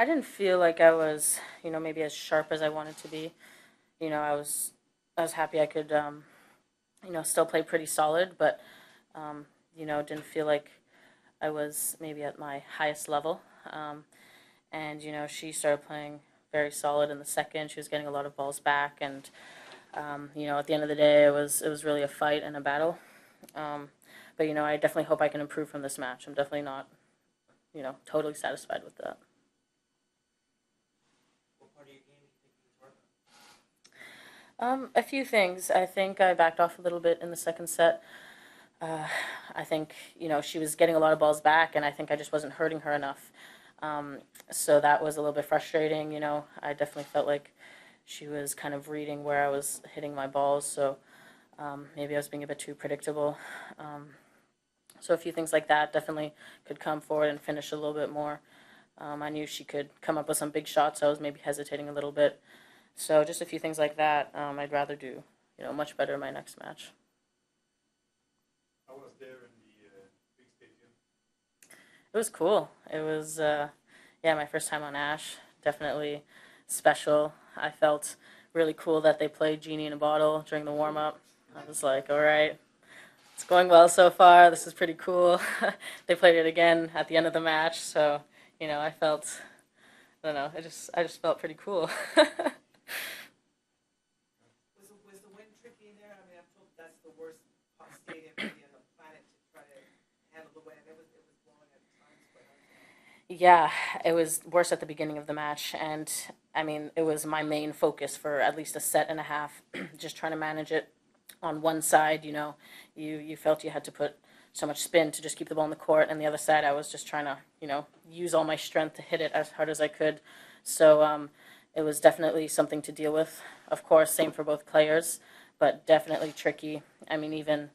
I didn't feel like I was, maybe as sharp as I wanted to be. I was happy I could, still play pretty solid, but, didn't feel like I was maybe at my highest level. And she started playing very solid in the second. She was getting a lot of balls back, and at the end of the day, it was really a fight and a battle. But I definitely hope I can improve from this match. I'm definitely not, totally satisfied with that. What part of your game do you think you can work A few things. I think I backed off a little bit in the second set. Uh, I think she was getting a lot of balls back, and I think I just wasn't hurting her enough. Um, so that was a little bit frustrating. I definitely felt like she was kind of reading where I was hitting my balls. So maybe I was being a bit too predictable. Um, so a few things like that definitely could come forward and finish a little bit more. I knew she could come up with some big shots, so I was maybe hesitating a little bit. So just a few things like that. I'd rather do, much better in my next match. I was there in the big stadium. It was cool. It was, yeah, my first time on Ash. Definitely special. I felt really cool that they played Genie in a Bottle during the warm up. I was like, all right, it's going well so far. This is pretty cool. They played it again at the end of the match, so I felt, I don't know, I just felt pretty cool. Was the wind tricky in there? I mean, I'm told that's the worst stadium maybe on the planet to try to handle the wind. It was blowing at times quite hard. Yeah, it was worse at the beginning of the match, and I mean, it was my main focus for at least a set and a half, just trying to manage it on one side. You felt you had to put so much spin to just keep the ball in the court, and the other side, I was just trying to, use all my strength to hit it as hard as I could. So it was definitely something to deal with. Of course, same for both players, but definitely tricky. I mean, even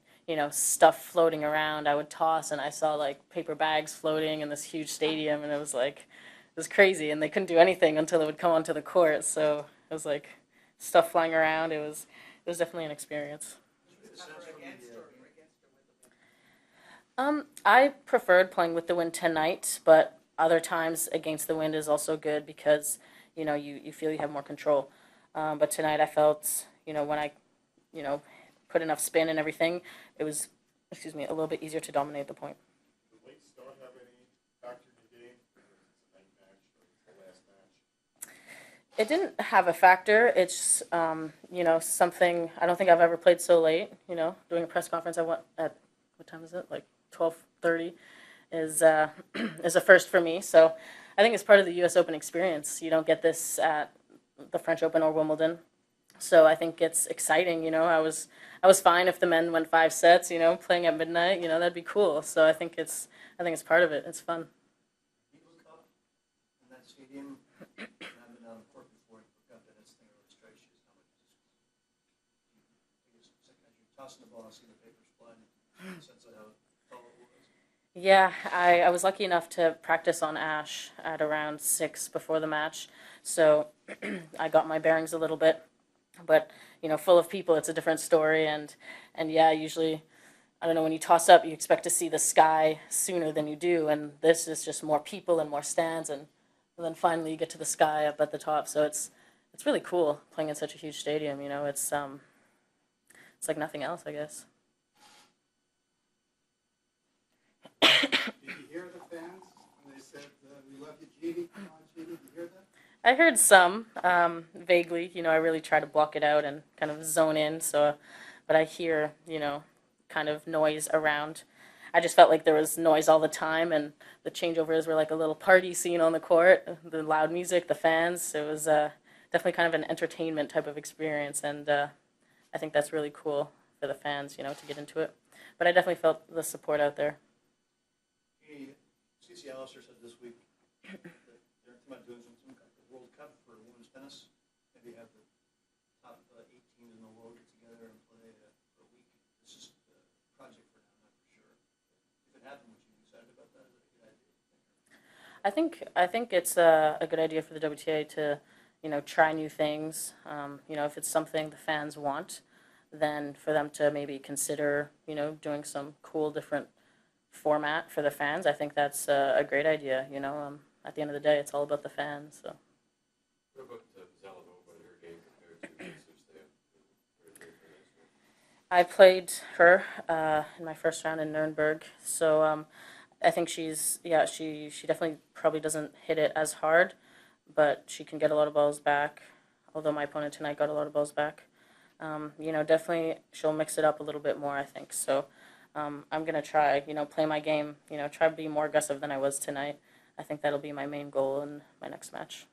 stuff floating around. I would toss, and I saw like paper bags floating in this huge stadium, and it was crazy. And they couldn't do anything until it would come onto the court. So it was like stuff flying around. It was definitely an experience. I preferred playing with the wind tonight, but other times against the wind is also good because you feel you have more control. But tonight I felt when I you know put enough spin and everything, it was, excuse me, a little bit easier to dominate the point. Did the late start have any factor in the game? It's a night match or it's the last match. It didn't have a factor. It's something I don't think I've ever played so late. Doing a press conference I went at, what time is it? Like 12:30 is is a first for me. So I think it's part of the U.S. Open experience. You don't get this at the French Open or Wimbledon. So I think it's exciting. I was fine if the men went 5 sets. Playing at midnight. That'd be cool. So I think it's part of it. It's fun. Eagles Cup in that stadium. And I've been down the court before and forgot that it's thing really stretches. How much is as you're tossing the ball and seeing the papers flying, sense of how tall it was. Yeah, I was lucky enough to practice on Ash at around 6 before the match, so I got my bearings a little bit. But full of people, it's a different story, and yeah, usually, I don't know, when you toss up, you expect to see the sky sooner than you do, and this is just more people and more stands, and then finally you get to the sky up at the top. So it's really cool playing in such a huge stadium. It's like nothing else, I guess. Did you hear the fans when they said, "We love you, Genie"? Come on, Genie. Did you hear that? I heard some, vaguely. I really try to block it out and kind of zone in. So, but I hear, kind of noise around. I just felt like there was noise all the time, and the changeovers were like a little party scene on the court. The loud music, the fans. It was definitely kind of an entertainment type of experience, and I think that's really cool for the fans, to get into it. But I definitely felt the support out there. CC Allister said this week that they're thinking about doing some kind of World Cup for women's tennis. Maybe have the top 8 teams in the world get together and play for a week. This is a project for now, not for sure. If it happened, would you be excited about that? Is that a good idea? I think it's a good idea for the WTA to, try new things. If it's something the fans want, then for them to maybe consider, doing some cool different format for the fans. I think that's a great idea. at the end of the day, it's all about the fans. So. What about Zelenova and her game compared to Sustave? I played her in my first round in Nuremberg, so I think she definitely probably doesn't hit it as hard, but she can get a lot of balls back. Although my opponent tonight got a lot of balls back, definitely she'll mix it up a little bit more, I think. So I'm gonna try, play my game, try to be more aggressive than I was tonight. I think that'll be my main goal in my next match.